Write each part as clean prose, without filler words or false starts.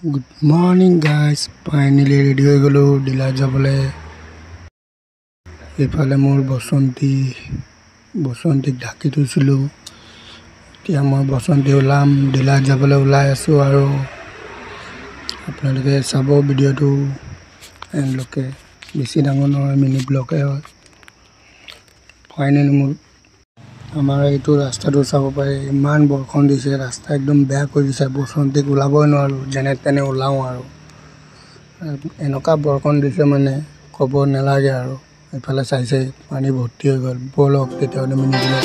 Good morning guys, finally ready হৈ গলো dealer যাবলৈ। এফালে মোৰ বসন্তীক ঢাকি থৈছিলো। এতিয়া মই বসন্তী ওলাম ডিলাৰ যাবলৈ ওলাই আছো আৰু আপোনালোকে চাব ভিডিঅ'টো এনলকে বেছি ডাঙৰ নহয়, মিনি ব্লগে হয়। ফাইনেলি মোৰ আমাৰ এইটো ৰাস্তাটো চাব পাৰে, ইমান বৰষুণ দিছে, ৰাস্তা একদম বেয়া কৰি দিছে। বসন্তীক ওলাবই নোৱাৰো, যেনে তেনে ওলাও আৰু এনেকুৱা বৰষুণ দিছে মানে ক'ব নালাগে আৰু। এফালে চাইছে পানী ভৰ্তি হৈ গ'ল। বলক তেতিয়াহ'লে মিনি ব্লগ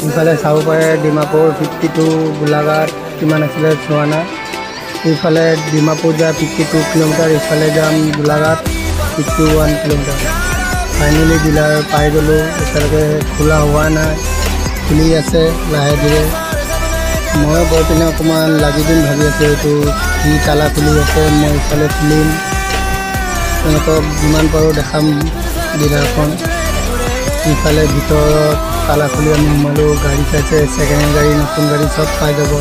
ইফালে চাব পাৰে ডিমাপুৰ 52 গোলাঘাট কিমান আছিলে চোৱা নাই। ইফালে ডিমাপুৰ যায় 52 কিলোমিটাৰ, ইফালে যাম গোলাঘাট 51 কিলোমিটাৰ। ফাইনেলি ডিলাৰ পাই গ'লোঁ। এতিয়ালৈকে খোলা হোৱা নাই, খুলি আছে লাহে ধীৰে। মই গৈ পিনে অকণমান লাগি দিম ভাবি আছোঁ। এইটো কি তালা খুলি আছে, মই ইফালে খুলিম। তেনেকৈ যিমান পাৰোঁ দেখাম ডিলাৰখন। ইফালে ভিতৰত তালা খুলি আমি সোমালোঁ। গাড়ী চাইছে, ছেকেণ্ড হেণ্ড গাড়ী, নতুন গাড়ী চব পাই যাব।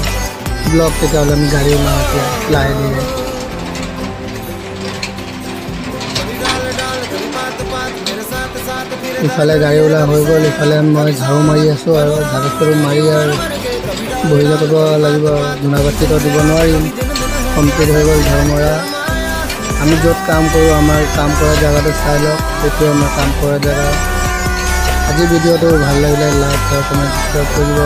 ব্লগ তেতিয়াহ'লে আমি গাড়ী ওলাওঁ এতিয়া লাহে ধীৰে। ইফালে গাড়ী ওলা হৈ গ'ল। ইফালে মই ঝাৰু মাৰি আছোঁ আৰু ঝাৰু মাৰি আৰু বহি যাব লাগিব। ধূনাবাতিটো দিব নোৱাৰিম, কমপ্লিট হৈ গ'ল ঝাৰু মৰা। আমি য'ত কাম কৰোঁ, আমাৰ কাম কৰা জেগাটো চাই লওক। এইটোৱে আমাৰ কাম কৰা জেগা। আজি ভিডিঅ'টো ভাল লাগিলে লাইক আৰু কমেণ্ট ছাবস্ক্ৰাইব কৰিব।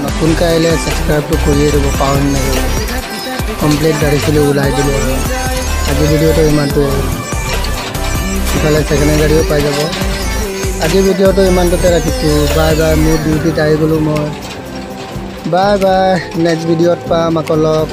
নতুনকৈ আহিলে ছাবস্ক্ৰাইবটো কৰিয়ে দিব, পাহৰি নাযাব। কমপ্লিট গাড়ী চলি ওলাই দিলোঁ আৰু আজি ভিডিঅ'টো ইমানটো। ইফালে ছেকেণ্ড হেণ্ড গাড়ীও পাই যাব। আজি ভিডিঅ'টো ইমানটোতে ৰাখিছোঁ। Bye bye. মোৰ ডিউটিত আহি গ'লোঁ মই। Bye bye. নেক্সট ভিডিঅ'ত পাম আকৌ লগ।